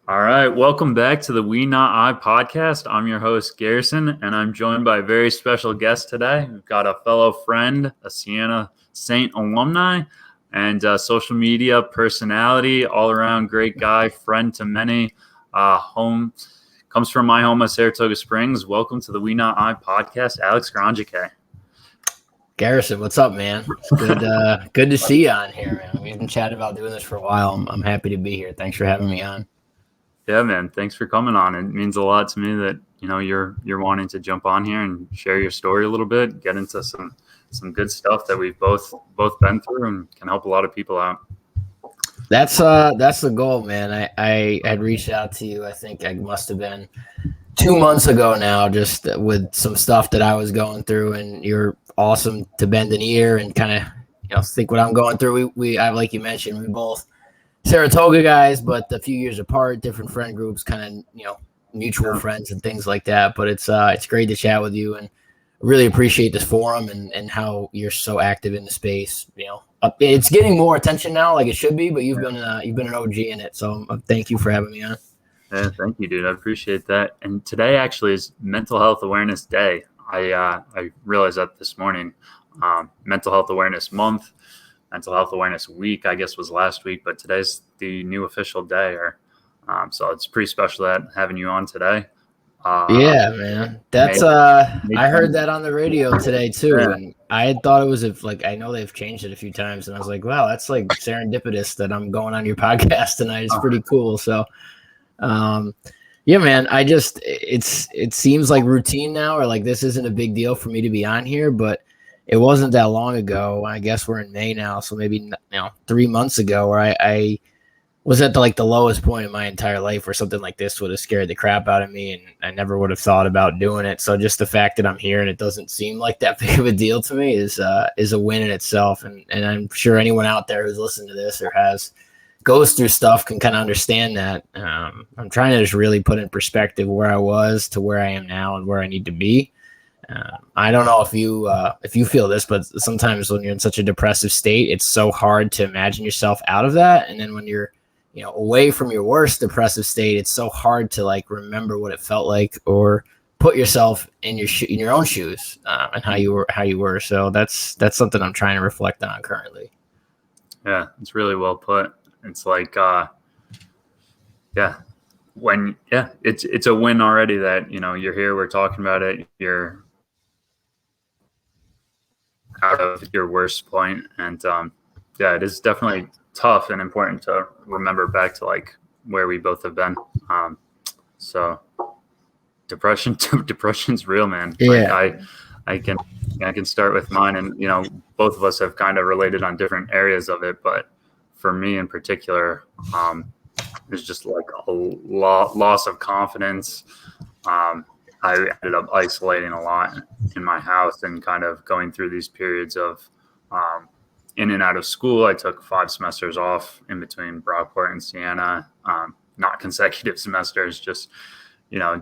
All right, welcome back to the We Not I podcast. I'm your host, Garrison, and I'm joined by a very special guest today. We've got a fellow friend, a Siena Saint alumni, and social media personality, all-around great guy, friend to many. Comes from my home of Saratoga Springs. Welcome to the We Not I podcast, Alex Grandjacquet. Garrison, what's up, man? It's good to see you on here, man. We've been chatting about doing this for a while. I'm happy to be here. Thanks for having me on. Yeah, man. Thanks for coming on. It means a lot to me that you're wanting to jump on here and share your story a little bit, get into some good stuff that we've both been through and can help a lot of people out. That's the goal, man. I had reached out to you. I think I must have been 2 months ago now, just with some stuff that I was going through, and you're awesome to bend an ear and kind of think what I'm going through. I like you mentioned, we both Saratoga guys, but a few years apart, different friend groups, kind of mutual friends and things like that. But it's great to chat with you, and really appreciate this forum and how you're so active in the space. It's getting more attention now, like it should be, but you've been an OG in it. So thank you for having me on. Yeah, thank you, dude. I appreciate that. And today actually is Mental Health Awareness Day. I realized that this morning. Mental Health Awareness Month. Mental Health Awareness Week, I guess, was last week, but today's the new official day. So it's pretty special that having you on today. Yeah, man. That's I heard that on the radio today too, yeah. And I had thought it was I know they've changed it a few times, and I was like, wow, that's like serendipitous that I'm going on your podcast tonight. It's pretty cool. So, yeah, man. It seems like routine now, or like this isn't a big deal for me to be on here, but it wasn't that long ago. I guess we're in May now, so maybe 3 months ago, where I was at the lowest point in my entire life, where something like this would have scared the crap out of me, and I never would have thought about doing it. So just the fact that I'm here and it doesn't seem like that big of a deal to me is a win in itself. And I'm sure anyone out there who's listened to this or goes through stuff can kind of understand that. I'm trying to just really put in perspective where I was to where I am now and where I need to be. I don't know if you feel this, but sometimes when you're in such a depressive state, it's so hard to imagine yourself out of that. And then when you're, away from your worst depressive state, it's so hard to remember what it felt like or put yourself in your own shoes and how you were. So that's something I'm trying to reflect on currently. Yeah, it's really well put. It's it's a win already that you're here. We're talking about it. You're out of your worst point, and it is definitely tough and important to remember back to where we both have been. So depression's real, man. Yeah. I can start with mine, and both of us have kind of related on different areas of it, but for me in particular, there's just a loss of confidence. I ended up isolating a lot in my house and kind of going through these periods of in and out of school. I took 5 semesters off in between Brockport and Siena, not consecutive semesters, just,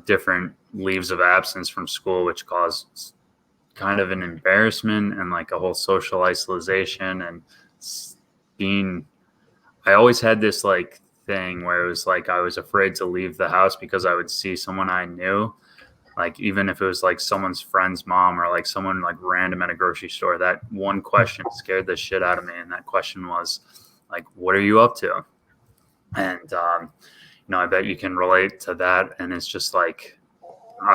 different leaves of absence from school, which caused kind of an embarrassment and a whole social isolation. And I always had this thing where it was I was afraid to leave the house because I would see someone I knew, even if it was someone's friend's mom or someone random at a grocery store. That one question scared the shit out of me, and that question was what are you up to? And I bet you can relate to that. And it's just I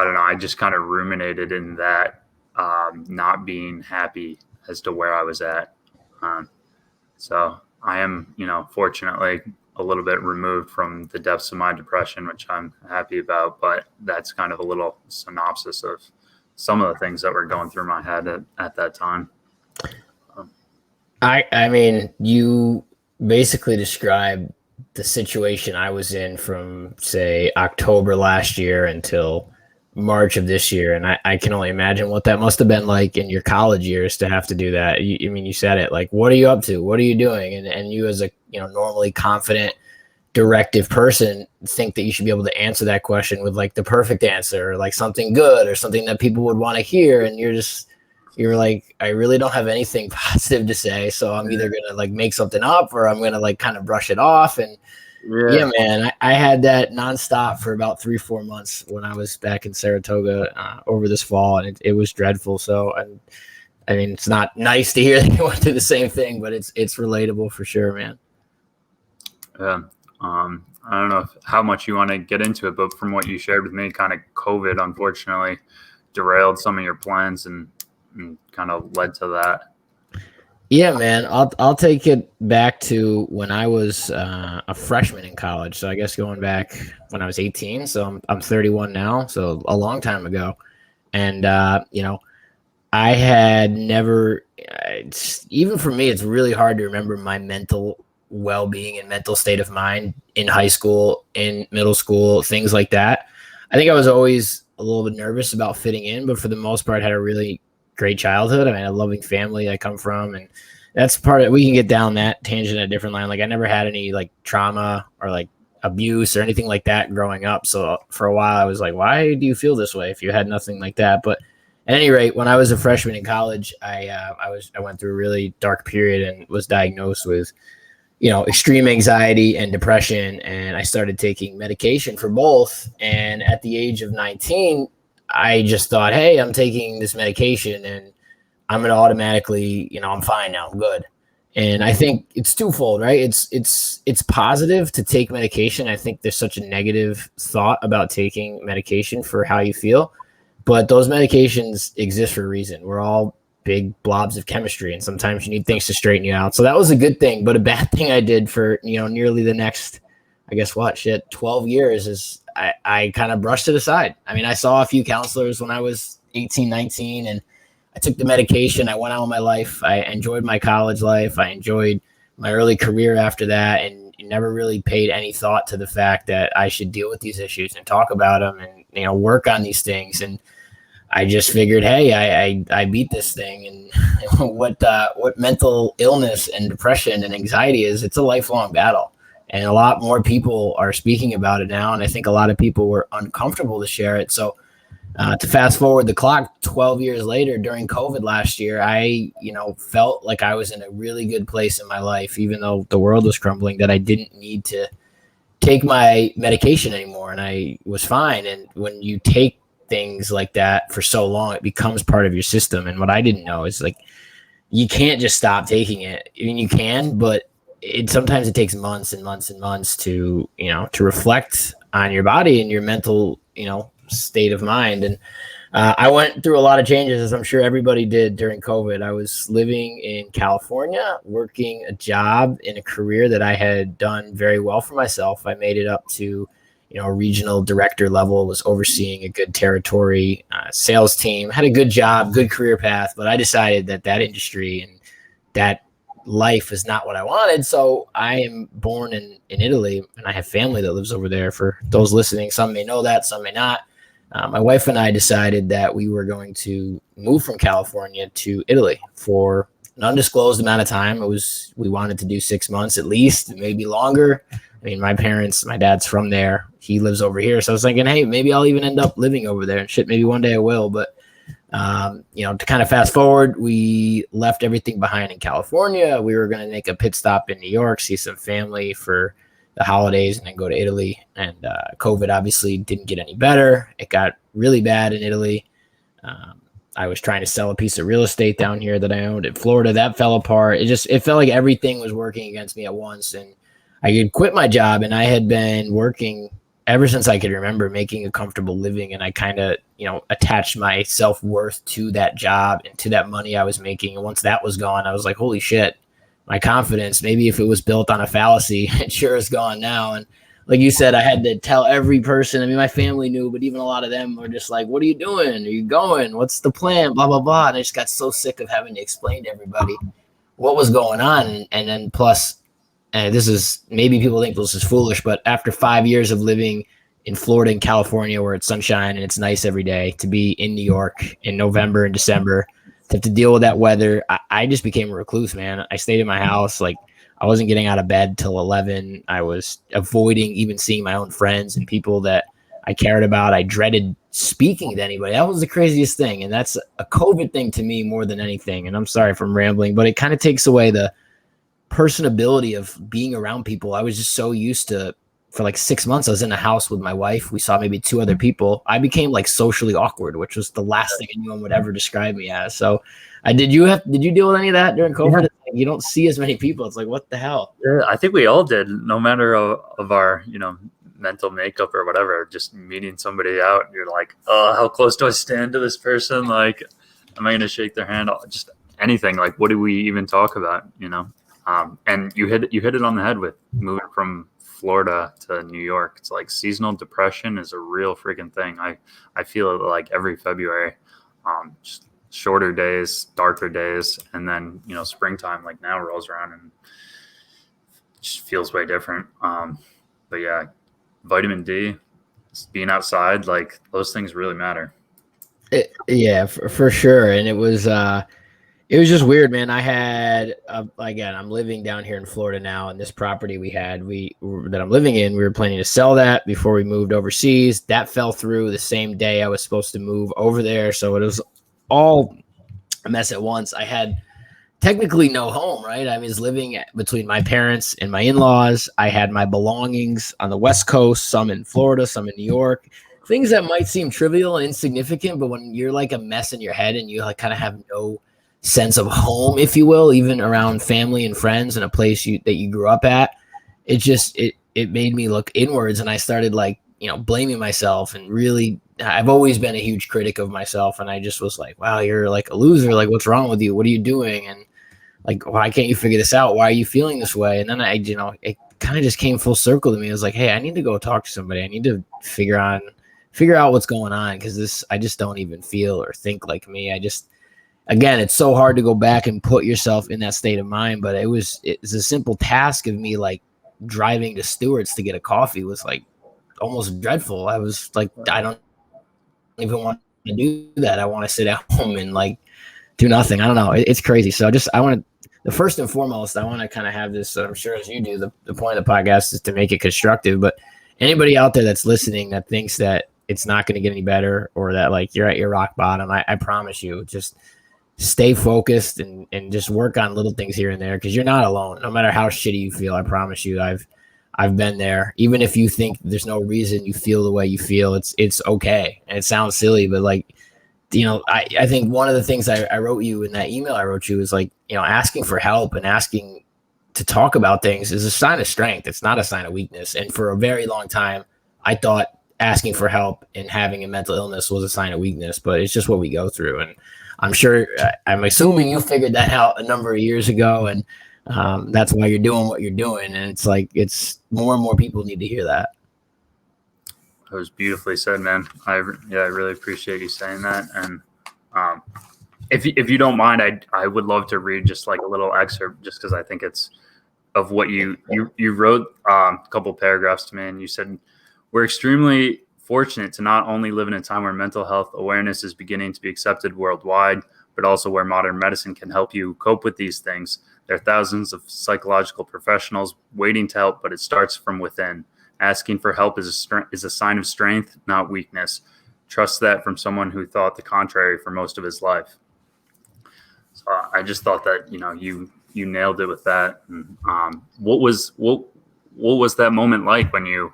don't know, I just kind of ruminated in that, not being happy as to where I was at. So I am fortunately a little bit removed from the depths of my depression, which I'm happy about, but that's kind of a little synopsis of some of the things that were going through my head at that time. I mean, you basically described the situation I was in from, say, October last year until March of this year. And I can only imagine what that must have been like in your college years to have to do that. You said it, what are you up to? What are you doing? And you as a, normally confident, directive person think that you should be able to answer that question with the perfect answer, or something good or something that people would want to hear. And you're like, I really don't have anything positive to say. So I'm either going to make something up, or I'm going to kind of brush it off. And Yeah, man. I had that nonstop for about 3-4 months when I was back in Saratoga over this fall, and it was dreadful. So, I mean, it's not nice to hear that you went through the same thing, but it's relatable for sure, man. Yeah. I don't know how much you want to get into it, but from what you shared with me, kind of COVID, unfortunately, derailed some of your plans and kind of led to that. Yeah, man. I'll take it back to when I was a freshman in college. So I guess going back when I was 18. So I'm 31 now. So a long time ago. And I had never. Even for me, it's really hard to remember my mental well-being and mental state of mind in high school, in middle school, things like that. I think I was always a little bit nervous about fitting in, but for the most part, had a really great childhood. I mean, a loving family I come from, and that's part of. We can get down that tangent at a different line. Like I never had any like trauma or like abuse or anything like that growing up. So for a while, I was like, why do you feel this way if you had nothing like that? But at any rate, when I was a freshman in college, I went through a really dark period and was diagnosed with extreme anxiety and depression. And I started taking medication for both. And at the age of 19, I just thought, hey, I'm taking this medication and I'm going to automatically, I'm fine now. I'm good. And I think it's twofold, right? It's positive to take medication. I think there's such a negative thought about taking medication for how you feel, but those medications exist for a reason. We're all big blobs of chemistry, and sometimes you need things to straighten you out. So that was a good thing, but a bad thing I did for nearly the next, I guess 12 years is I kind of brushed it aside. I mean, I saw a few counselors when I was 18, 19, and I took the medication. I went on with my life. I enjoyed my college life. I enjoyed my early career after that, and never really paid any thought to the fact that I should deal with these issues and talk about them and work on these things. And I just figured, hey, I beat this thing. And what mental illness and depression and anxiety is, it's a lifelong battle. And a lot more people are speaking about it now. And I think a lot of people were uncomfortable to share it. So to fast forward the clock 12 years later during COVID last year, I, felt like I was in a really good place in my life, even though the world was crumbling, that I didn't need to take my medication anymore. And I was fine. And when you take things like that for so long, it becomes part of your system. And what I didn't know is like, you can't just stop taking it. I mean, you can, but sometimes it takes months and months and months to reflect on your body and your mental, state of mind. And I went through a lot of changes, as I'm sure everybody did during COVID. I was living in California, working a job in a career that I had done very well for myself. I made it up to a regional director level, was overseeing a good territory, sales team, had a good job, good career path, but I decided that industry and that life is not what I wanted. So I am born in Italy, and I have family that lives over there. For those listening, some may know that, some may not. My wife and I decided that we were going to move from California to Italy for an undisclosed amount of time. We wanted to do 6 months at least, maybe longer. I mean, my dad's from there. He lives over here. So I was thinking, hey, maybe I'll even end up living over there and shit. Maybe one day I will. But, to kind of fast forward, we left everything behind in California. We were going to make a pit stop in New York, see some family for the holidays, and then go to Italy. And COVID obviously didn't get any better. It got really bad in Italy. I was trying to sell a piece of real estate down here that I owned in Florida. That fell apart. It felt like everything was working against me at once. And I had quit my job, and I had been working ever since I could remember, making a comfortable living. And I kind of, attached my self-worth to that job and to that money I was making. And once that was gone, I was like, holy shit, my confidence, maybe if it was built on a fallacy, it sure is gone now. And like you said, I had to tell every person. I mean, my family knew, but even a lot of them were just like, what are you doing? Are you going? What's the plan? Blah, blah, blah. And I just got so sick of having to explain to everybody what was going on. And then plus, and this is, maybe people think this is foolish, but after 5 years of living in Florida and California where it's sunshine and it's nice every day, to be in New York in November and December, to have to deal with that weather, I just became a recluse, man. I stayed in my house. Like, I wasn't getting out of bed till 11. I was avoiding even seeing my own friends and people that I cared about. I dreaded speaking to anybody. That was the craziest thing. And that's a COVID thing to me more than anything. And I'm sorry if I'm rambling, but it kind of takes away the personability of being around people. I was just so used to, for like 6 months, I was in a house with my wife. We saw maybe 2 other people. I became like socially awkward, which was the last thing anyone would ever describe me as. So did you deal with any of that during COVID? Yeah. You don't see as many people. It's like, what the hell? Yeah, I think we all did, no matter of our, mental makeup or whatever. Just meeting somebody out, you're like, oh, how close do I stand to this person? Like, am I going to shake their hand? Just anything. Like, what do we even talk about? And you hit it on the head with moving from Florida to New York. It's like seasonal depression is a real freaking thing. I feel it like every February. Just shorter days, darker days, and then springtime like now rolls around and it just feels way different. But yeah, vitamin D, being outside, like those things really matter. Yeah, for sure. And it was just weird, man. I had again, I'm living down here in Florida now, and this property that I'm living in, we were planning to sell that before we moved overseas. That fell through the same day I was supposed to move over there, so it was all a mess at once. I had technically no home, right? I was living between my parents and my in-laws. I had my belongings on the West Coast, some in Florida, some in New York. Things that might seem trivial and insignificant, but when you're like a mess in your head and you like kind of have no sense of home, if you will, even around family and friends and a place that you grew up at, it made me look inwards, and I started like, blaming myself, and really, I've always been a huge critic of myself, and I just was like, wow, you're like a loser. Like, what's wrong with you? What are you doing? And like, why can't you figure this out? Why are you feeling this way? And then it kind of just came full circle to me. I was like, hey, I need to go talk to somebody. I need to figure out what's going on, because I just don't even feel or think like me. Again, it's so hard to go back and put yourself in that state of mind, but it's a simple task of me like driving to Stewart's to get a coffee was like almost dreadful. I was like, I don't even want to do that. I want to sit at home and like do nothing. I don't know. It's crazy. So the first and foremost, I want to kind of have this, I'm sure as you do, the point of the podcast is to make it constructive, but anybody out there that's listening that thinks that it's not going to get any better, or that like you're at your rock bottom, I promise you, just stay focused and just work on little things here and there, because you're not alone. No matter how shitty you feel, I promise you, I've been there. Even if you think there's no reason you feel the way you feel, it's okay. And it sounds silly, but like, I think one of the things I wrote you in that email I wrote you is like, asking for help and asking to talk about things is a sign of strength. It's not a sign of weakness. And for a very long time, I thought asking for help and having a mental illness was a sign of weakness, but it's just what we go through. And I'm assuming you figured that out a number of years ago, and that's why you're doing what you're doing. And it's like, it's more and more people need to hear that. That was beautifully said, man. I really appreciate you saying that. And if you don't mind, I would love to read just like a little excerpt, just because I think it's of what you wrote a couple paragraphs to me, and you said, we're extremely fortunate to not only live in a time where mental health awareness is beginning to be accepted worldwide, but also where modern medicine can help you cope with these things. There are thousands of psychological professionals waiting to help, but it starts from within. Asking for help is a sign of strength, not weakness. Trust that from someone who thought the contrary for most of his life. So I just thought that you nailed it with that. And, what was that moment like when you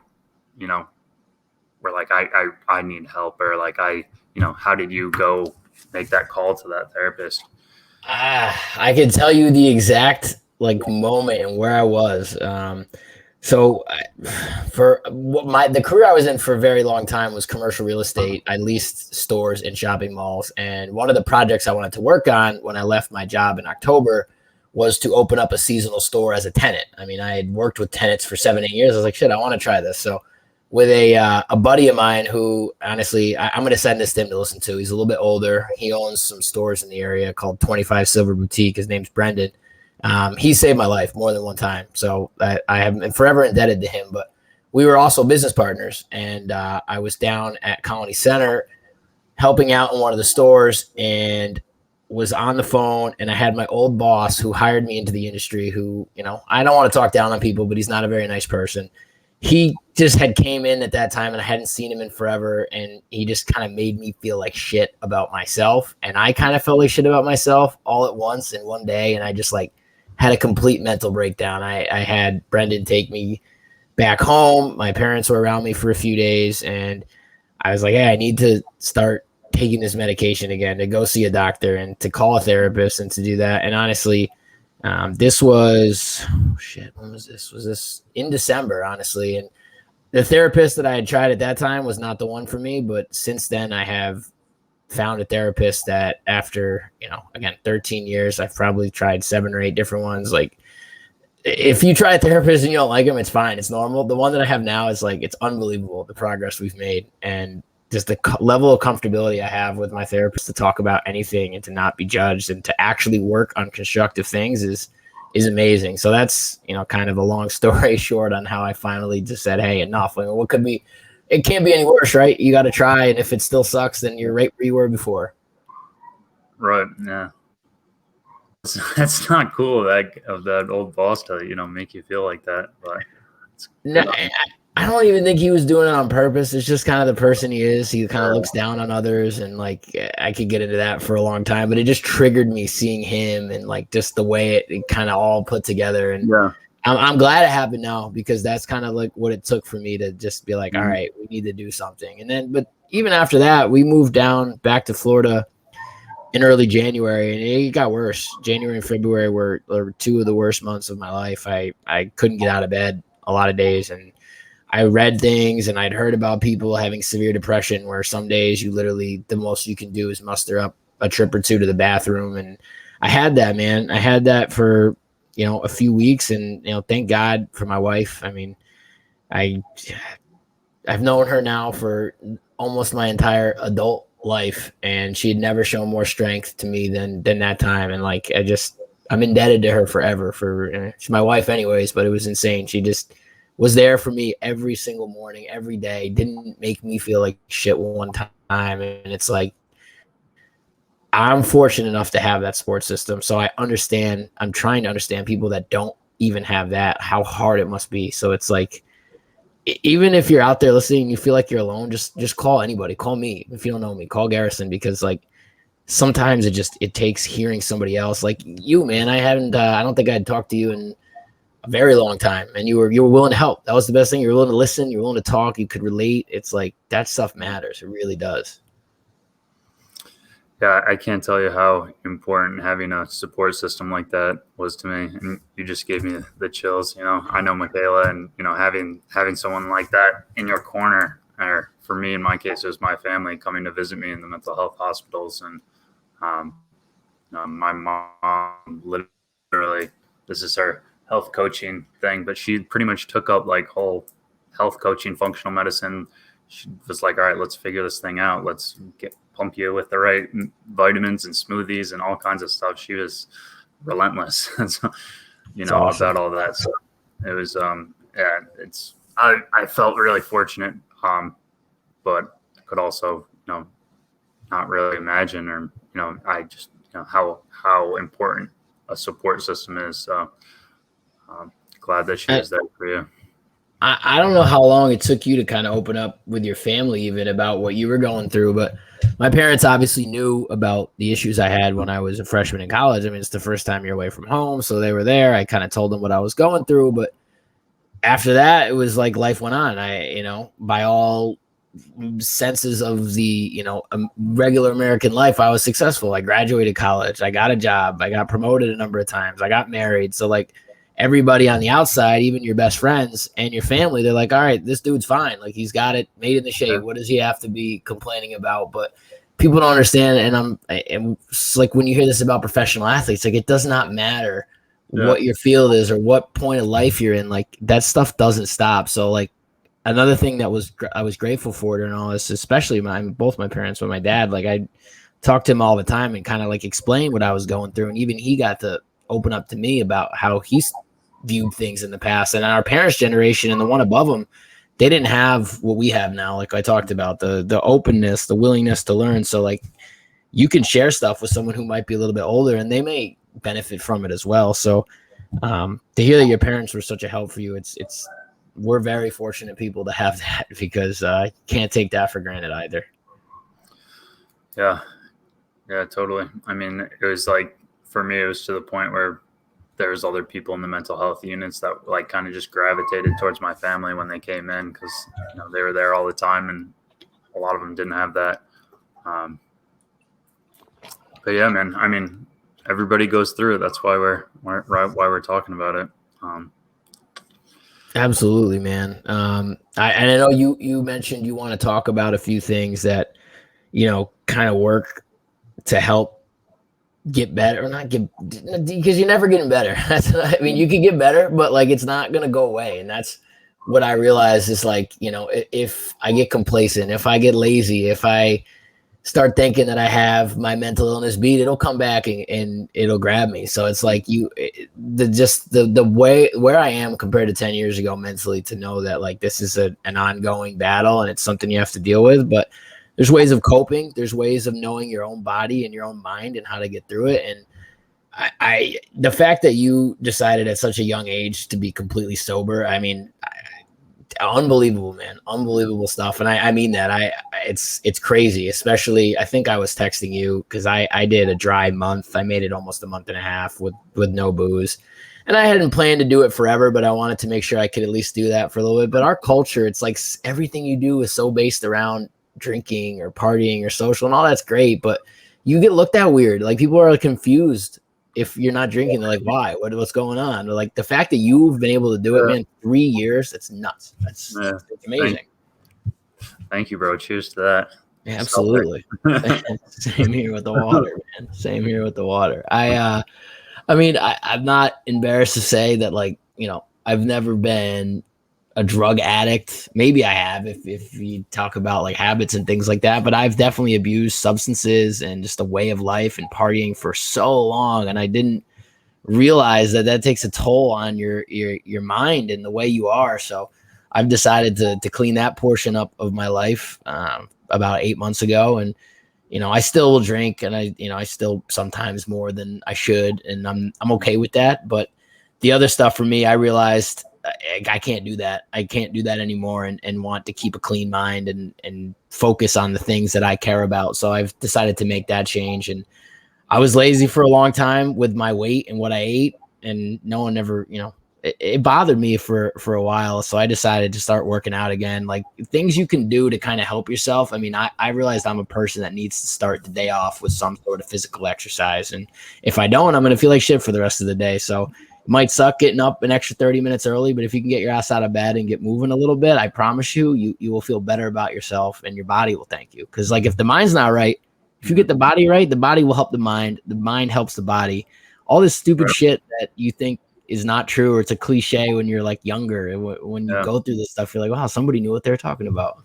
were like, I need help, or like how did you go make that call to that therapist? I can tell you the exact like moment and where I was. So for the career I was in for a very long time was commercial real estate. I leased stores and shopping malls. And one of the projects I wanted to work on when I left my job in October was to open up a seasonal store as a tenant. I mean, I had worked with tenants for 7-8 years. I was like, shit, I want to try this. So with a buddy of mine who, honestly, I'm going to send this to him to listen to. He's a little bit older. He owns some stores in the area called 25 Silver Boutique. His name's Brendan. He saved my life more than one time. So I have been forever indebted to him. But we were also business partners. And I was down at Colony Center helping out in one of the stores and was on the phone. And I had my old boss who hired me into the industry who, I don't want to talk down on people, but he's not a very nice person. He just had came in at that time and I hadn't seen him in forever. And he just kind of made me feel like shit about myself. And I kind of felt like shit about myself all at once in one day. And I just like had a complete mental breakdown. I had Brendan take me back home. My parents were around me for a few days, and I was like, hey, I need to start taking this medication again, to go see a doctor and to call a therapist and to do that. And honestly, this was, when was this? Was this in December, honestly? And the therapist that I had tried at that time was not the one for me. But since then, I have found a therapist that after, 13 years, I've probably tried 7 or 8 different ones. Like, if you try a therapist and you don't like them, it's fine. It's normal. The one that I have now is like, it's unbelievable, the progress we've made. And just the level of comfortability I have with my therapist to talk about anything and to not be judged and to actually work on constructive things is amazing. So that's, kind of a long story short on how I finally just said, hey, enough. I mean, what could be, it can't be any worse, right? You got to try. And if it still sucks, then you're right where you were before. Right. Yeah. That's not cool of that old boss to, make you feel like that. But no, I don't even think he was doing it on purpose. It's just kind of the person he is. He kind of looks down on others, and like I could get into that for a long time, but it just triggered me seeing him and like just the way it kind of all put together. And yeah. I'm glad it happened now, because that's kind of like what it took for me to just be like, all right, we need to do something. And then, but even after that, we moved down back to Florida in early January, and it got worse. January and February were 2 of the worst months of my life. I couldn't get out of bed a lot of days, and I read things and I'd heard about people having severe depression where some days you literally, the most you can do is muster up a trip or two to the bathroom. And I had that, man. I had that for, a few weeks, and, thank God for my wife. I mean, I've known her now for almost my entire adult life, and she had never shown more strength to me than that time. And like, I'm indebted to her forever for, she's my wife anyways, but it was insane. She just was there for me every single morning, every day, didn't make me feel like shit one time. And it's like, I'm fortunate enough to have that support system. So I'm trying to understand people that don't even have that, how hard it must be. So it's like, even if you're out there listening and you feel like you're alone, just call anybody. Call me. If you don't know me, call Garrison, because like sometimes it takes hearing somebody else like you, man. I don't think I'd talked to you in a very long time, and you were willing to help. That was the best thing. You were willing to listen. You were willing to talk. You could relate. It's like that stuff matters. It really does. Yeah, I can't tell you how important having a support system like that was to me. And you just gave me the chills. I know Michaela, and having someone like that in your corner, or for me, in my case, it was my family coming to visit me in the mental health hospitals. And my mom literally, this is her health coaching thing, but she pretty much took up like whole health coaching, functional medicine. She was like, all right, let's figure this thing out. Let's pump you with the right vitamins and smoothies and all kinds of stuff. She was relentless, so, awesome about all that. So it was, I felt really fortunate, but could also, not really imagine, or, I just, how important a support system is. So glad that she was there for you. I don't know how long it took you to kind of open up with your family even about what you were going through, but my parents obviously knew about the issues I had when I was a freshman in college. I mean, it's the first time you're away from home, so they were there. I kind of told them what I was going through, but after that, it was like life went on. By all senses of the, regular American life, I was successful. I graduated college. I got a job. I got promoted a number of times. I got married. So like, everybody on the outside, even your best friends and your family, they're like, all right, this dude's fine. Like, he's got it made in the shade. What does he have to be complaining about? But people don't understand. And it's like when you hear this about professional athletes, like it does not matter what your field is or what point of life you're in. Like that stuff doesn't stop. So like another thing that I was grateful for during all this, especially both my parents, but my dad, like I talked to him all the time and kind of like explain what I was going through. And even he got to open up to me about how he's viewed things in the past. And our parents' generation and the one above them, they didn't have what we have now. Like I talked about, the openness, the willingness to learn. So like you can share stuff with someone who might be a little bit older and they may benefit from it as well. So to hear that your parents were such a help for you, we're very fortunate people to have that, because can't take that for granted either. Yeah, totally. I mean, it was like, for me, it was to the point where there's other people in the mental health units that like kind of just gravitated towards my family when they came in, because they were there all the time, and a lot of them didn't have that. But yeah, man, I mean, everybody goes through it. That's why we're talking about it. Absolutely, man. I know you mentioned you want to talk about a few things that, kind of work to help get better, or not get, because you're never getting better. You can get better, but like, it's not going to go away. And that's what I realize is like, if I get complacent, if I get lazy, if I start thinking that I have my mental illness beat, it'll come back and it'll grab me. So it's like the way where I am compared to 10 years ago mentally, to know that like this is an ongoing battle and it's something you have to deal with, but there's ways of coping. There's ways of knowing your own body and your own mind and how to get through it. And I the fact that you decided at such a young age to be completely sober, I mean, unbelievable, man. Unbelievable stuff. And I mean that. It's crazy, especially I think I was texting you because I did a dry month. I made it almost a month and a half with no booze. And I hadn't planned to do it forever, but I wanted to make sure I could at least do that for a little bit. But our culture, it's like everything you do is so based around drinking or partying or social, and all that's great, but you get looked at weird. Like people are confused if you're not drinking. They're like, why? What's going on? They're like, the fact that you've been able to do it, man, 3 years, that's nuts. It's amazing. Thank you, bro. Cheers to that. Yeah, absolutely. Same here with the water, man. Same here with the water. I'm not embarrassed to say that, like, I've never been a drug addict. Maybe I have, if you talk about like habits and things like that, but I've definitely abused substances and just a way of life and partying for so long. And I didn't realize that takes a toll on your mind and the way you are. So I've decided to clean that portion up of my life about 8 months ago. And, I still will drink, and I still sometimes more than I should. And I'm okay with that. But the other stuff for me, I realized I can't do that. I can't do that anymore, and want to keep a clean mind and focus on the things that I care about. So I've decided to make that change. And I was lazy for a long time with my weight and what I ate, and no one ever, it bothered me for a while. So I decided to start working out again, like things you can do to kind of help yourself. I mean, I realized I'm a person that needs to start the day off with some sort of physical exercise. And if I don't, I'm going to feel like shit for the rest of the day. So might suck getting up an extra 30 minutes early, but if you can get your ass out of bed and get moving a little bit, I promise you will feel better about yourself, and your body will thank you. Because like if the mind's not right, if you get the body right, the body will help the mind helps the body. All this stupid shit that you think is not true, or it's a cliche when you're like younger, and when you go through this stuff, you're like, wow, somebody knew what they were talking about.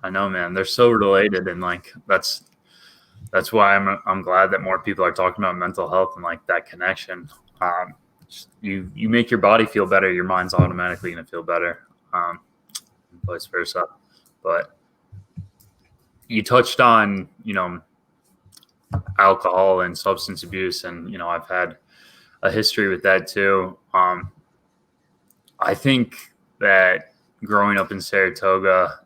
I know, man. They're so related, and like that's why I'm glad that more people are talking about mental health and like that connection. You make your body feel better, your mind's automatically going to feel better, vice versa. But you touched on, alcohol and substance abuse, and I've had a history with that too. I think that growing up in Saratoga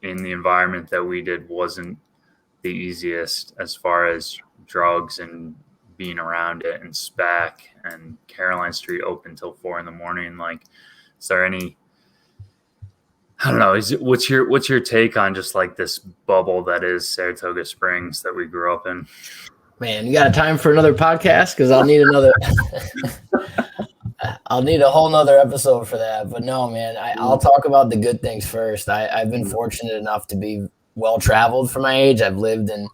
in the environment that we did wasn't the easiest as far as drugs and being around it, and SPAC and Caroline Street open till 4 a.m. Like, is there any, I don't know, what's your take on just like this bubble that is Saratoga Springs that we grew up in? Man, you got a time for another podcast? Because I'll need another I'll need a whole nother episode for that. But no, man, I'll talk about the good things first. I've been fortunate enough to be well-traveled for my age. I've lived in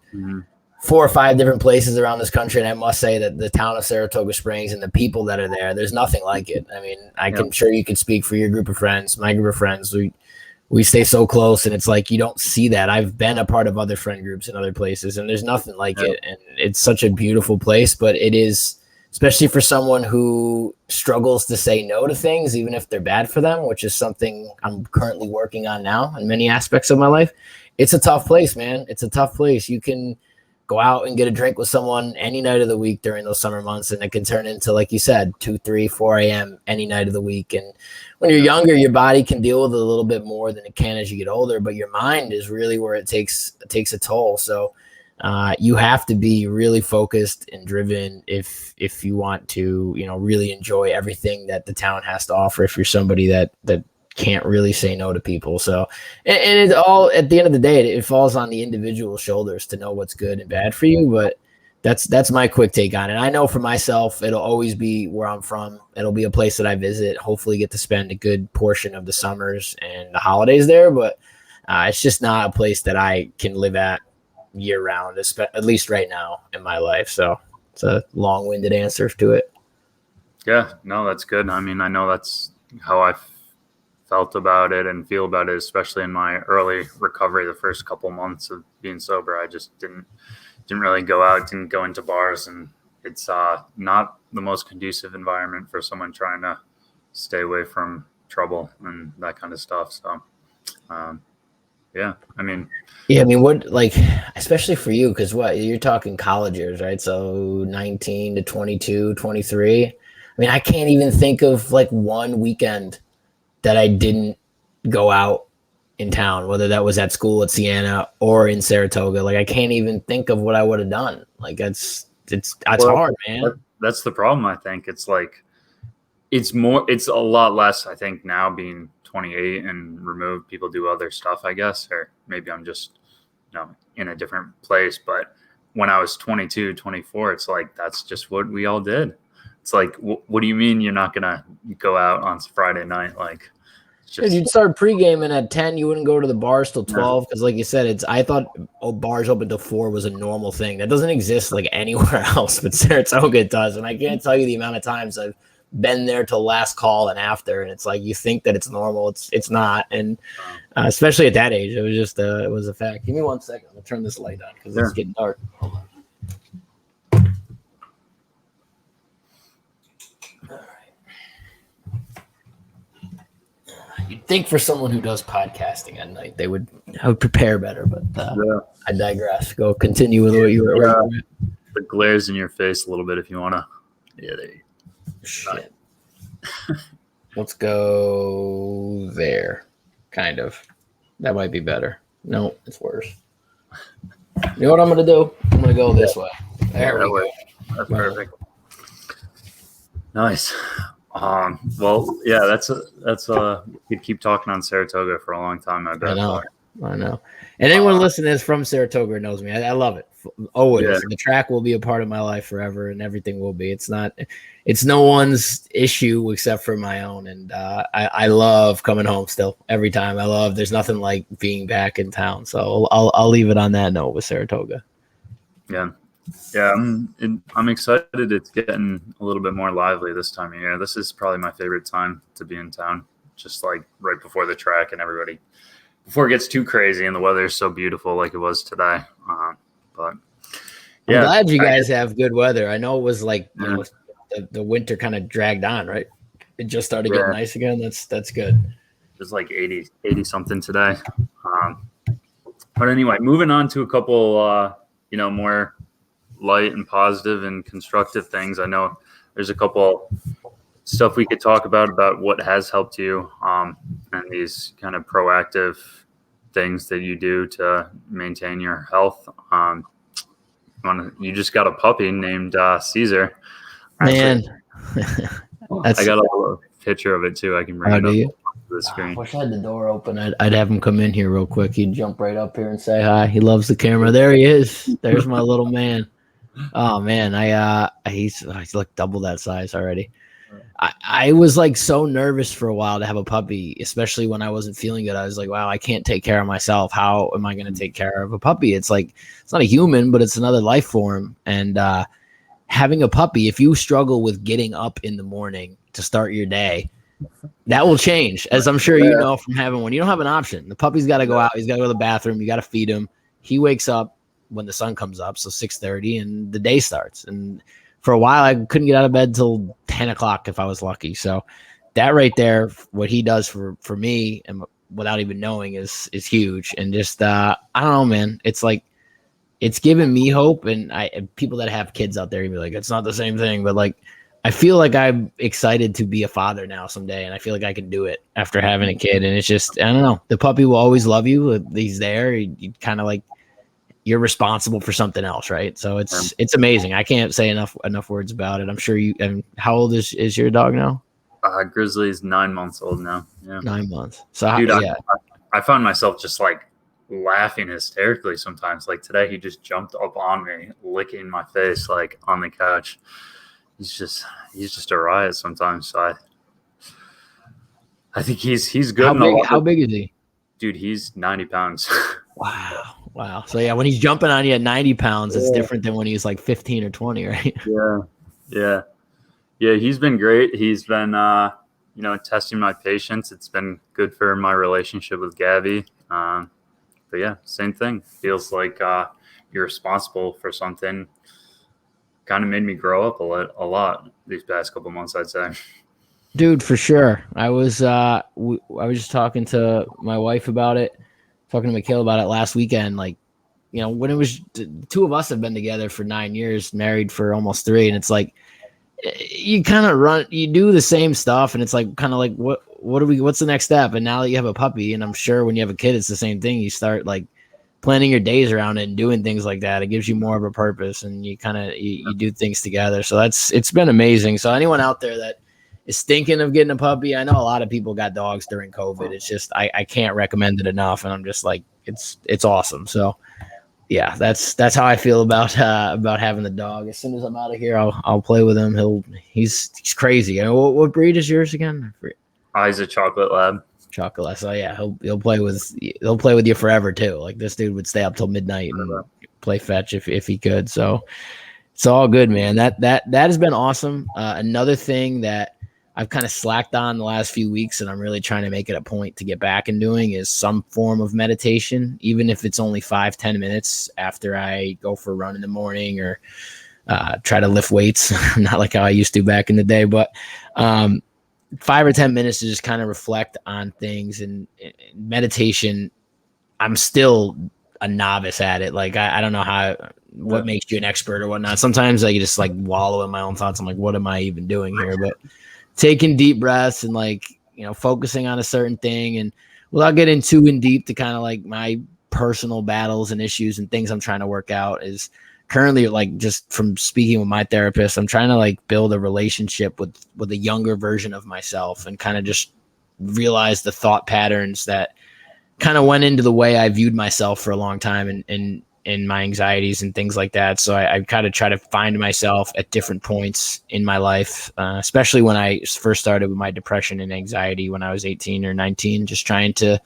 4 or 5 different places around this country, and I must say that the town of Saratoga Springs and the people that are there, there's nothing like it. I mean, I'm sure you could speak for your group of friends, my group of friends. We stay so close, and it's like you don't see that. I've been a part of other friend groups in other places, and there's nothing like it. And it's such a beautiful place, but it is, especially for someone who struggles to say no to things, even if they're bad for them, which is something I'm currently working on now in many aspects of my life. It's a tough place, man. It's a tough place. You can go out and get a drink with someone any night of the week during those summer months, and it can turn into, like you said, 2, 3, 4 a.m. any night of the week. And when you're younger, your body can deal with it a little bit more than it can as you get older, but your mind is really where it takes a toll. So You have to be really focused and driven if you want to, really enjoy everything that the town has to offer. If you're somebody that can't really say no to people. So, and it all, at the end of the day, it falls on the individual shoulders to know what's good and bad for you. But that's my quick take on it. I know for myself, it'll always be where I'm from. It'll be a place that I visit, hopefully get to spend a good portion of the summers and the holidays there. But it's just not a place that I can live at year round, at least right now in my life. So it's a long-winded answer to it. Yeah, no, that's good. I mean, I know that's how I felt about it and feel about it, especially in my early recovery, the first couple months of being sober. I just didn't really go out, didn't go into bars, and it's not the most conducive environment for someone trying to stay away from trouble and that kind of stuff. So yeah, I mean, what, like, especially for you, because what, you're talking college years, right? So 19 to 22, 23. I mean, I can't even think of like one weekend that I didn't go out in town, whether that was at school at Siena or in Saratoga. Like, I can't even think of what I would have done. Like, it's hard, man. That's the problem. I think it's like, it's a lot less, I think, now being 28 and removed. People do other stuff, I guess, or maybe I'm just, in a different place. But when I was 22, 24, it's like, that's just what we all did. It's like, what do you mean you're not going to go out on Friday night? Like, you'd start pre-gaming at 10. You wouldn't go to the bars till 12 because, like you said, I thought bars open till 4 was a normal thing. That doesn't exist like anywhere else, but Saratoga does. And I can't tell you the amount of times I've been there till last call and after, and it's like you think that it's normal. It's not, and especially at that age, it was just it was a fact. Give me 1 second. I'm gonna turn this light on because it's getting dark. Hold on. You'd think for someone who does podcasting at night, I would prepare better, but I digress. Go continue with what you were. The glares in your face a little bit if you want to. Yeah, there you go. Shit. Let's go there. Kind of. That might be better. No, it's worse. You know what I'm going to do? I'm going to go this way. There we go. That's perfect. Nice. Well, yeah, that's we could keep talking on Saratoga for a long time. I bet. I know. And anyone listening is from Saratoga knows me. I love it. Always. Yeah. The track will be a part of my life forever, and everything will be. It's no one's issue except for my own. And I love coming home still every time. There's nothing like being back in town. So I'll leave it on that note with Saratoga. Yeah. Yeah, I'm excited. It's getting a little bit more lively this time of year. This is probably my favorite time to be in town, just like right before the track and everybody, before it gets too crazy and the weather is so beautiful like it was today. But yeah, I'm glad you guys have good weather. I know it was like the winter kind of dragged on, right? It just started getting nice again. That's good. It was like 80 something today. But anyway, moving on to a couple more light and positive and constructive things. I know there's a couple stuff we could talk about what has helped you, and these kind of proactive things that you do to maintain your health. You just got a puppy named Caesar. Man, I got a little picture of it too. I can bring it up to the screen. I wish I had the door open. I'd have him come in here real quick. He'd jump right up here and say hi. He loves the camera. There he is. There's my little man. Oh man, he's like double that size already. I was like so nervous for a while to have a puppy, especially when I wasn't feeling good. I was like, wow, I can't take care of myself. How am I going to take care of a puppy? It's like, it's not a human, but it's another life form. And having a puppy, if you struggle with getting up in the morning to start your day, that will change, as I'm sure you know from having one. You don't have an option. The puppy's got to go out. He's got to go to the bathroom. You got to feed him. He wakes up when the sun comes up, so 6:30, and the day starts. And for a while, I couldn't get out of bed till 10 o'clock if I was lucky. So that right there, what he does for me, and without even knowing, is huge. And just I don't know, man. It's like, it's given me hope. And people that have kids out there, you be like, it's not the same thing, but like, I feel like I'm excited to be a father now someday, and I feel like I can do it after having a kid. And it's just, I don't know. The puppy will always love you. He's there. You kind of like you're responsible for something else, right? So it's amazing. I can't say enough words about it. I'm sure you. And how old is your dog now? Grizzly's 9 months old now. Yeah, 9 months. So dude, yeah, I found myself just like laughing hysterically sometimes. Like today, he just jumped up on me, licking my face like on the couch. He's just a riot sometimes. So I think he's good. How big is he? Dude, he's 90 pounds. Wow. So yeah, when he's jumping on you at 90 pounds, it's different than when he's like 15 or 20, right? Yeah. He's been great. He's been, testing my patience. It's been good for my relationship with Gabby. But yeah, same thing. Feels like you're responsible for something. Kind of made me grow up a lot these past couple months, I'd say. Dude, for sure. I was just talking to my wife about it, talking to Mikhail about it last weekend. Like, when it was the two of us have been together for 9 years, married for almost 3, and it's like you kind of you do the same stuff, and it's like kind of like what's the next step? And now that you have a puppy, and I'm sure when you have a kid, it's the same thing. You start like planning your days around it and doing things like that. It gives you more of a purpose, and you kind of you do things together. So it's been amazing. So anyone out there that is thinking of getting a puppy, I know a lot of people got dogs during COVID. It's just I can't recommend it enough, and I'm just like it's awesome. So yeah, that's how I feel about having the dog. As soon as I'm out of here, I'll play with him. He's crazy. What breed is yours again? He's a chocolate lab. Chocolate. So yeah, he'll play with you forever too. Like this dude would stay up till midnight and play fetch if he could. So it's all good, man. That has been awesome. Another thing that I've kind of slacked on the last few weeks, and I'm really trying to make it a point to get back and doing is some form of meditation, even if it's only 5-10 minutes after I go for a run in the morning or try to lift weights, not like how I used to back in the day, but 5 or 10 minutes to just kind of reflect on things. And meditation, I'm still a novice at it. Like I don't know what makes you an expert or whatnot. Sometimes I just like wallow in my own thoughts. I'm like, what am I even doing here? But taking deep breaths and like, focusing on a certain thing, and without getting too in deep to kind of like my personal battles and issues and things I'm trying to work out, is currently like just from speaking with my therapist, I'm trying to like build a relationship with a younger version of myself and kind of just realize the thought patterns that kind of went into the way I viewed myself for a long time and my anxieties and things like that. So I kind of try to find myself at different points in my life, especially when I first started with my depression and anxiety when I was 18 or 19, just trying to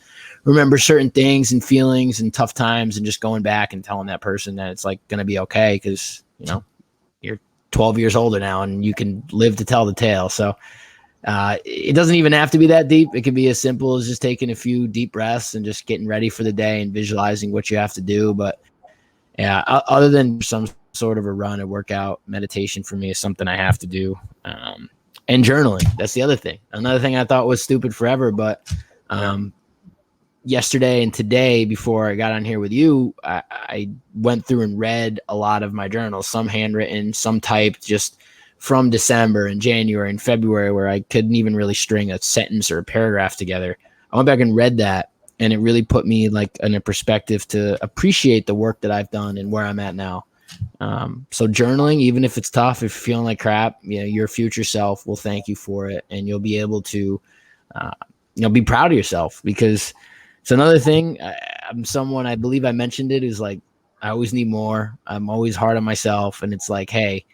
remember certain things and feelings and tough times and just going back and telling that person that it's like going to be okay. Because, you're 12 years older now and you can live to tell the tale. So it doesn't even have to be that deep. It can be as simple as just taking a few deep breaths and just getting ready for the day and visualizing what you have to do. But yeah, other than some sort of a run or workout, meditation for me is something I have to do. And journaling, that's the other thing. Another thing I thought was stupid forever, but yesterday and today, before I got on here with you, I went through and read a lot of my journals, some handwritten, some typed, just from December and January and February, where I couldn't even really string a sentence or a paragraph together. I went back and read that, and it really put me like in a perspective to appreciate the work that I've done and where I'm at now. So journaling, even if it's tough, if you're feeling like crap, your future self will thank you for it, and you'll be able to, be proud of yourself. Because it's another thing. I'm someone, I believe I mentioned it, is like, I always need more. I'm always hard on myself. And it's like, hey,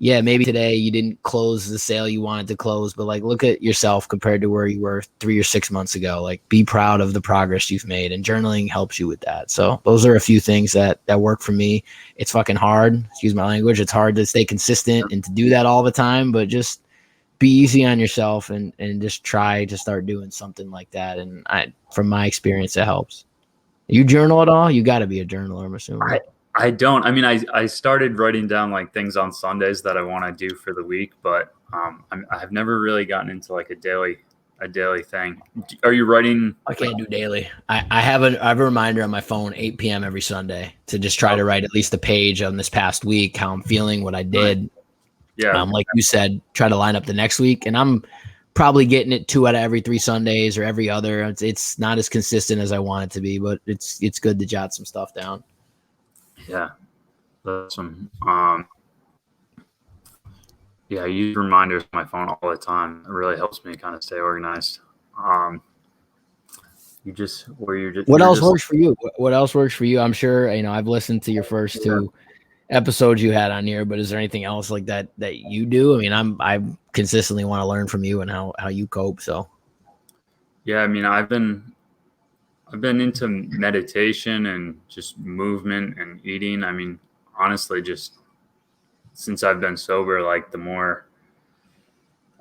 yeah, maybe today you didn't close the sale you wanted to close, but like, look at yourself compared to where you were 3 or 6 months ago. Like, be proud of the progress you've made, and journaling helps you with that. So those are a few things that work for me. It's fucking hard. Excuse my language. It's hard to stay consistent and to do that all the time, but just be easy on yourself and just try to start doing something like that. And from my experience, it helps. You journal at all? You got to be a journaler, I'm assuming. I don't. I mean, I started writing down like things on Sundays that I want to do for the week, but I've never really gotten into like a daily thing. Are you writing? I can't do daily. I have a reminder on my phone, 8 p.m. every Sunday, to just try to write at least a page on this past week, how I'm feeling, what I did. Yeah. Like you said, try to line up the next week, and I'm probably getting it 2 out of every 3 Sundays or every other. It's not as consistent as I want it to be, but it's good to jot some stuff down. Yeah, that's awesome. Yeah, I use reminders on my phone all the time. It really helps me kind of stay organized. Um, What you're else just works for you? What else works for you? I'm sure, I've listened to your first yeah. two episodes you had on here, but is there anything else like that you do? I mean, I consistently want to learn from you and how you cope. So Yeah, I mean, I've been into meditation and just movement and eating. I mean, honestly, just since I've been sober, like the more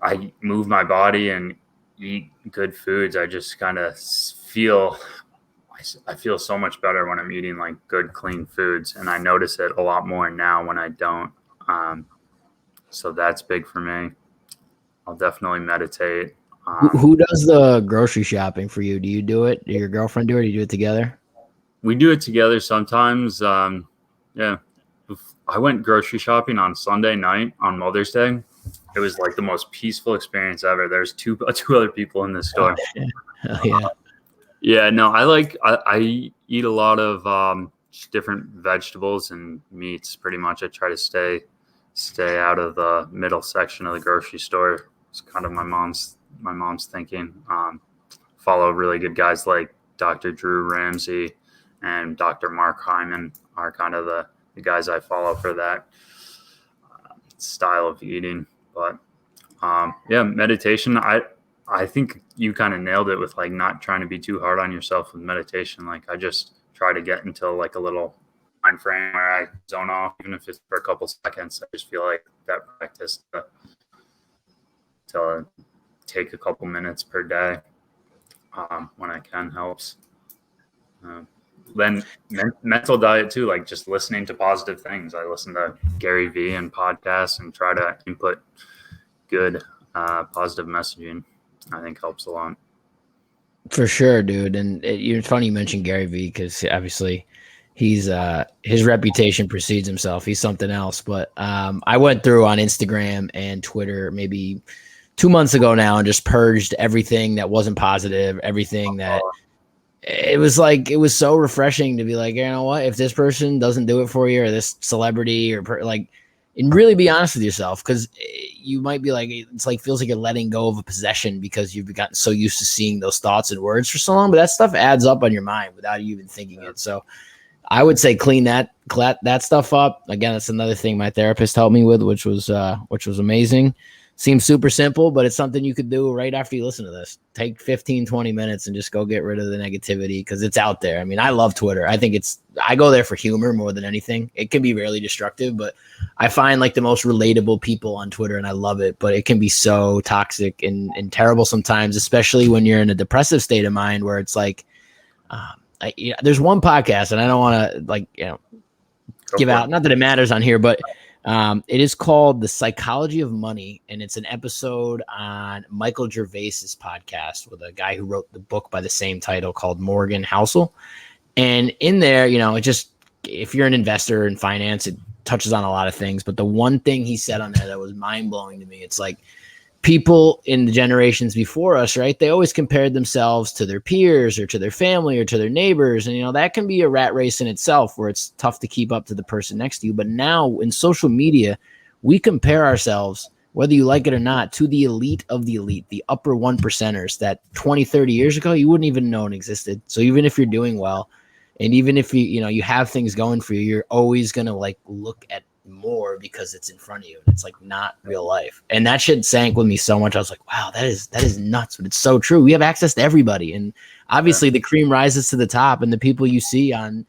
I move my body and eat good foods, I just kind of feel I feel so much better when I'm eating like good, clean foods, and I notice it a lot more now when I don't. Um, so that's big for me. I'll definitely meditate. who does the grocery shopping for you? Do you do it? Do your girlfriend do it? Or do you do it together? We do it together sometimes. Yeah, I went grocery shopping on Sunday night on Mother's Day. It was like the most peaceful experience ever. There's two other people in the Oh, store. shit. Oh, yeah. Yeah, no, I eat a lot of just different vegetables and meats. Pretty much, I try to stay out of the middle section of the grocery store. It's kind of my mom's thinking. Follow really good guys like Dr. Drew Ramsey and Dr. Mark Hyman are kind of the guys I follow for that style of eating. But yeah, meditation. I think you kind of nailed it with like not trying to be too hard on yourself with meditation. Like I just try to get into like a little mind frame where I zone off, even if it's for a couple seconds. I just feel like that practice to take a couple minutes per day when I can helps. Uh, then mental diet too, like just listening to positive things. I listen to Gary Vee and podcasts and try to input good positive messaging. I think helps a lot. For sure, dude. And it's funny you mentioned Gary Vee because obviously he's his reputation precedes himself. He's something else. But I went through on Instagram and Twitter maybe 2 months ago now and just purged everything that wasn't positive, everything that it was like, it was so refreshing to be like, you know what, if this person doesn't do it for you or this celebrity like, and really be honest with yourself, because you might be like, it's like feels like you're letting go of a possession because you've gotten so used to seeing those thoughts and words for so long, but that stuff adds up on your mind without you even thinking it. So I would say clean that stuff up. Again, that's another thing my therapist helped me with, which was amazing. Seems super simple, but it's something you could do right after you listen to this. Take 15, 20 minutes and just go get rid of the negativity because it's out there. I mean, I love Twitter. I go there for humor more than anything. It can be really destructive, but I find like the most relatable people on Twitter and I love it, but it can be so toxic and terrible sometimes, especially when you're in a depressive state of mind where it's like, there's one podcast and I don't want to give out, not that it matters on here, but it is called The Psychology of Money, and it's an episode on Michael Gervais's podcast with a guy who wrote the book by the same title called Morgan Housel. And in there, it just, if you're an investor in finance, it touches on a lot of things. But the one thing he said on there that was mind blowing to me, it's like, people in the generations before us, right? They always compared themselves to their peers or to their family or to their neighbors. And, that can be a rat race in itself where it's tough to keep up to the person next to you. But now in social media, we compare ourselves, whether you like it or not, to the elite of the elite, the upper 1%ers that 20, 30 years ago, you wouldn't even know existed. So even if you're doing well, and even if you have things going for you, you're always going to look at more because it's in front of you. It's like not real life. And that shit sank with me so much. I was like, wow, that is nuts, but it's so true. We have access to everybody. And obviously the cream rises to the top, and the people you see on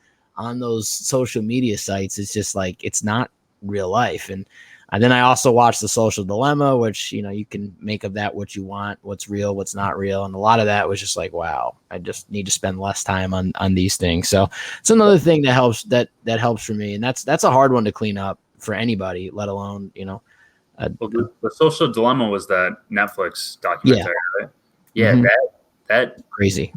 those social media sites, it's just like, it's not real life. And then I also watched The Social Dilemma, which, you can make of that what you want, what's real, what's not real. And a lot of that was just like, wow, I just need to spend less time on these things. So it's another thing that helps, that helps for me. And that's a hard one to clean up for anybody, let alone, well, the Social Dilemma was that Netflix documentary, right? Yeah, mm-hmm. that crazy.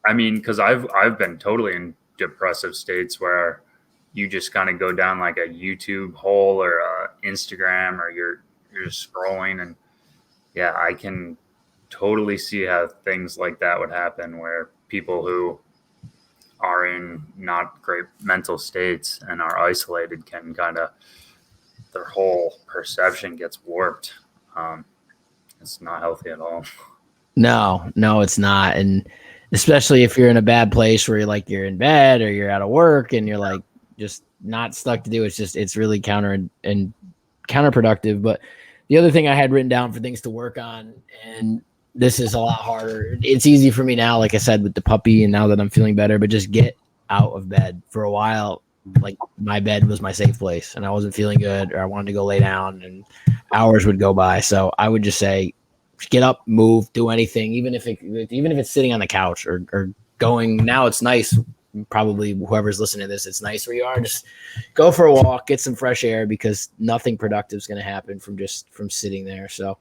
I mean, because I've been totally in depressive states where you just kind of go down like a YouTube hole or Instagram, or you're just scrolling, and yeah, I can totally see how things like that would happen, where people who are in not great mental states and are isolated can kind of, their whole perception gets warped. It's not healthy at all. No, it's not. And especially if you're in a bad place where you're in bed or you're out of work and you're like just not stuck to do, it's really counterproductive. But the other thing I had written down for things to work on, and this is a lot harder. It's easy for me now, like I said, with the puppy, and now that I'm feeling better, but just get out of bed. For a while, like my bed was my safe place, and I wasn't feeling good, or I wanted to go lay down, and hours would go by. So I would just say, get up, move, do anything, even if it's sitting on the couch or going. Now it's nice. Probably whoever's listening to this, it's nice where you are. Just go for a walk, get some fresh air, because nothing productive is going to happen from sitting there. So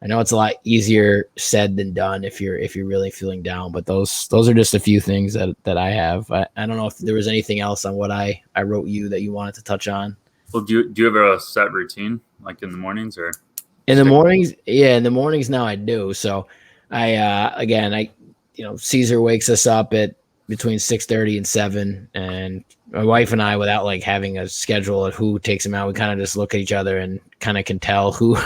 I know it's a lot easier said than done if you're really feeling down, but those are just a few things that I have. I don't know if there was anything else on what I wrote you that you wanted to touch on. Well, do you have a set routine, like in the mornings or? In the mornings? Yeah, in the mornings now I do. So I Caesar wakes us up at between 6:30 and 7, and my wife and I, without like having a schedule of who takes him out, we kind of just look at each other and kind of can tell who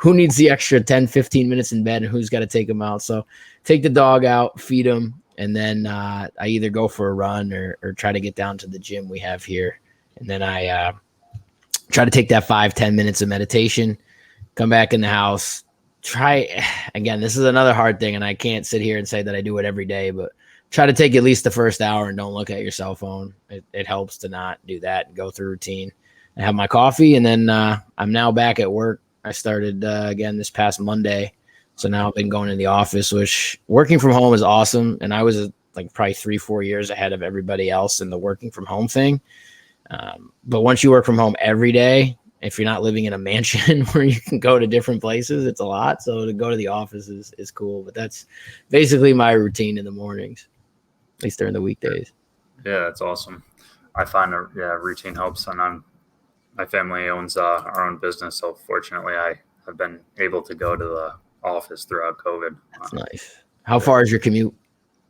needs the extra 10-15 minutes in bed and who's got to take him out. So take the dog out, feed him, and then I either go for a run or try to get down to the gym we have here. And then I try to take that 5-10 minutes of meditation, come back in the house, again, this is another hard thing, and I can't sit here and say that I do it every day, but try to take at least the first hour and don't look at your cell phone. It helps to not do that and go through routine. I have my coffee, and then I'm now back at work. I started again this past Monday. So now I've been going in the office, which working from home is awesome. And I was like probably 3-4 years ahead of everybody else in the working from home thing. But once you work from home every day, if you're not living in a mansion where you can go to different places, it's a lot. So to go to the office is cool. But that's basically my routine in the mornings, at least during the weekdays. Yeah, that's awesome. I find routine helps, and my family owns our own business, so fortunately I have been able to go to the office throughout COVID. That's nice. How far is your commute?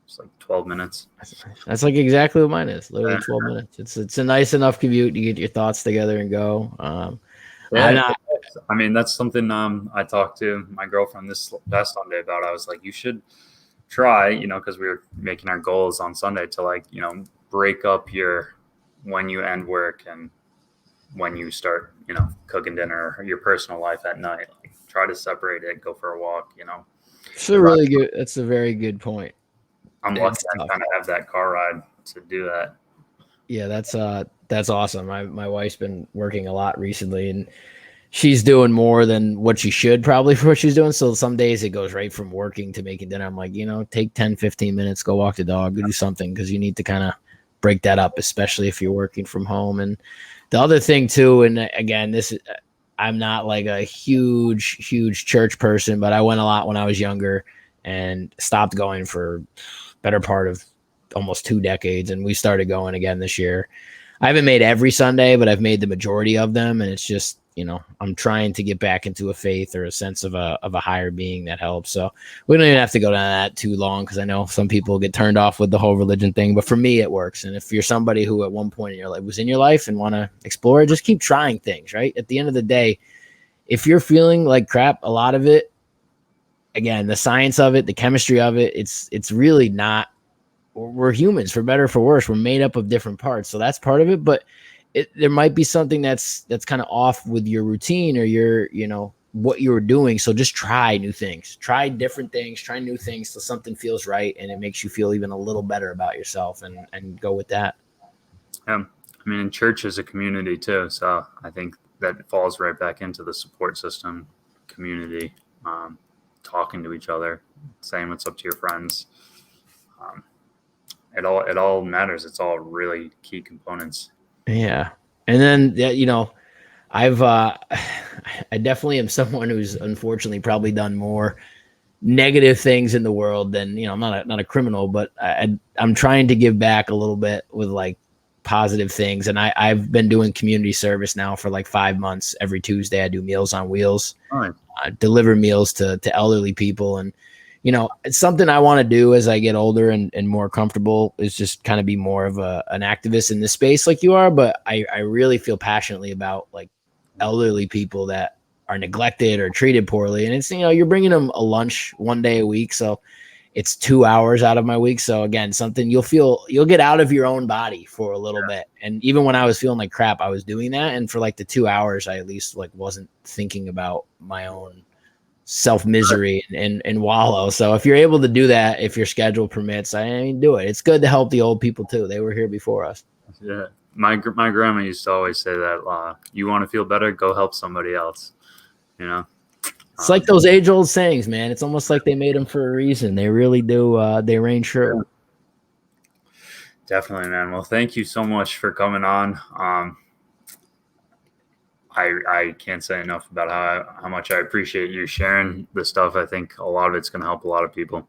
It's like 12 minutes. That's like exactly what mine is. Literally 12 minutes. It's a nice enough commute. You get your thoughts together and go. I mean, that's something I talked to my girlfriend this past Sunday about. I was like, you should try, because we were making our goals on Sunday to break up when you end work and when you start, cooking dinner, or your personal life at night. Like, try to separate it, go for a walk, It's a really good. That's a very good point. I'm lucky I kind of have that car ride to do that. Yeah, that's awesome. My wife's been working a lot recently, and she's doing more than what she should probably for what she's doing. So some days it goes right from working to making dinner. I'm like, take 10-15 minutes, go walk the dog, go do something, because you need to kind of break that up, especially if you're working from home. And the other thing too, and again, I'm not like a huge church person, but I went a lot when I was younger and stopped going for better part of almost 2 decades. And we started going again this year. I haven't made every Sunday, but I've made the majority of them. And it's just, I'm trying to get back into a faith or a sense of a higher being that helps. So we don't even have to go down that too long, because I know some people get turned off with the whole religion thing, but for me, it works. And if you're somebody who at one point in your life was in your life and want to explore it, just keep trying things, right? At the end of the day, if you're feeling like crap, a lot of it, again, the science of it, the chemistry of it, it's really not. We're humans, for better or for worse. We're made up of different parts. So that's part of it. But there might be something that's kind of off with your routine or your, what you were doing. So just try new things, try different things, try new things till something feels right and it makes you feel even a little better about yourself, and go with that. Yeah. I mean, church is a community too. So I think that falls right back into the support system, community, talking to each other, saying what's up to your friends. It all matters. It's all really key components. Yeah. And then, I definitely am someone who's unfortunately probably done more negative things in the world than, I'm not a criminal, but I'm trying to give back a little bit with like positive things. And I've been doing community service now for like 5 months. Every Tuesday I do Meals on Wheels. All right. Deliver meals to elderly people. And, it's something I want to do as I get older and more comfortable, is just kind of be more of an activist in this space like you are. But I really feel passionately about like elderly people that are neglected or treated poorly. And it's, you're bringing them a lunch one day a week. So it's 2 hours out of my week. So again, something you'll get out of your own body for a little bit. And even when I was feeling like crap, I was doing that. And for like the 2 hours, I at least like wasn't thinking about my own self misery and wallow. So if you're able to do that, if your schedule permits, I mean, do it. It's good to help the old people too. They were here before us. Yeah. My grandma used to always say that, you want to feel better, go help somebody else, It's like those age-old sayings, man. It's almost like they made them for a reason. They really do. They reign true. Definitely, man. Well, thank you so much for coming on. I can't say enough about how much I appreciate you sharing this stuff. I think a lot of it's going to help a lot of people.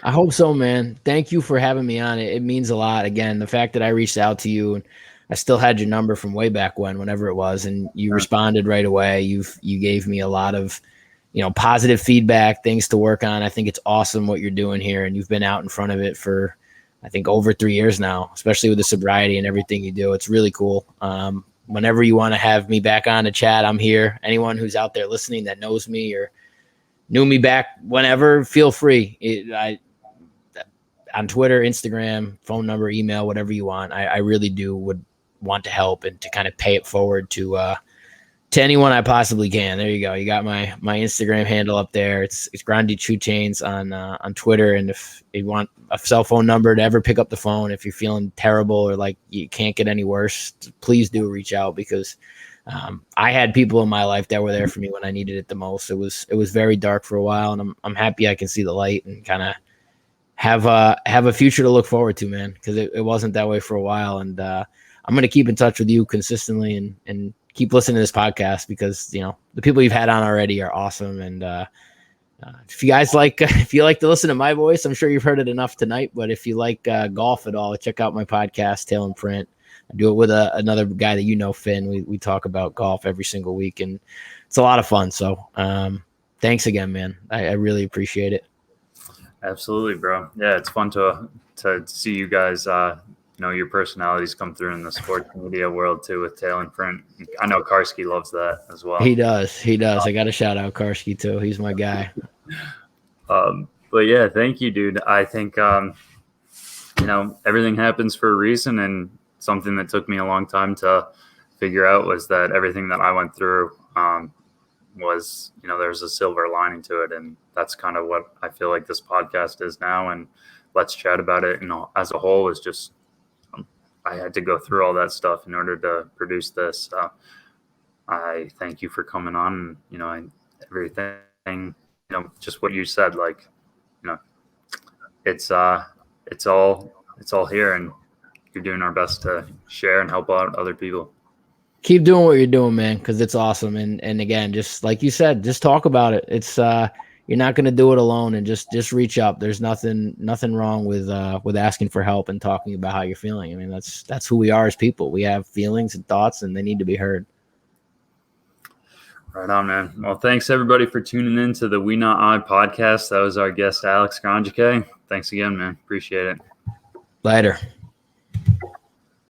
I hope so, man. Thank you for having me on. It means a lot. Again, the fact that I reached out to you and I still had your number from way back whenever it was, and you responded right away. You gave me a lot of, positive feedback, things to work on. I think it's awesome what you're doing here, and you've been out in front of it for, I think, over 3 years now, especially with the sobriety and everything you do. It's really cool. Whenever you want to have me back on to chat, I'm here. Anyone who's out there listening that knows me or knew me back whenever, feel free. On Twitter, Instagram, phone number, email, whatever you want. I really would want to help and to kind of pay it forward to anyone I possibly can. There you go. You got my Instagram handle up there. It's Grandjacquet on Twitter. And if you want a cell phone number to ever pick up the phone, if you're feeling terrible or like you can't get any worse, please do reach out, because I had people in my life that were there for me when I needed it the most. It was very dark for a while, and I'm happy I can see the light and kind of have a future to look forward to, man, because it wasn't that way for a while. And I'm going to keep in touch with you consistently and keep listening to this podcast, because, the people you've had on already are awesome. And if you guys if you like to listen to my voice, I'm sure you've heard it enough tonight, but if you like golf at all, check out my podcast, Tail and Print. I do it with another guy that Finn. We talk about golf every single week, and it's a lot of fun. So thanks again, man. I really appreciate it. Absolutely, bro. Yeah, it's fun to see you guys, your personalities come through in the sports media world too with Tail and Print. I know Karski loves that as well. He does. I got to shout out Karski too. He's my guy. But yeah, thank you, dude. I think, everything happens for a reason, and something that took me a long time to figure out was that everything that I went through was, there's a silver lining to it. And that's kind of what I feel like this podcast is now. And let's chat about it. And as a whole is just, I had to go through all that stuff in order to produce this. I thank you for coming on, and, everything, just what you said, like, it's all here, and you're doing our best to share and help out other people. Keep doing what you're doing, man, because it's awesome. And again, just like you said, just talk about it. It's you're not going to do it alone, and just reach up. There's nothing wrong with asking for help and talking about how you're feeling. I mean, that's who we are as people. We have feelings and thoughts, and they need to be heard. Right on, man. Well, thanks everybody for tuning in to the We Not I podcast. That was our guest, Alex Grandjacquet. Thanks again, man. Appreciate it. Later.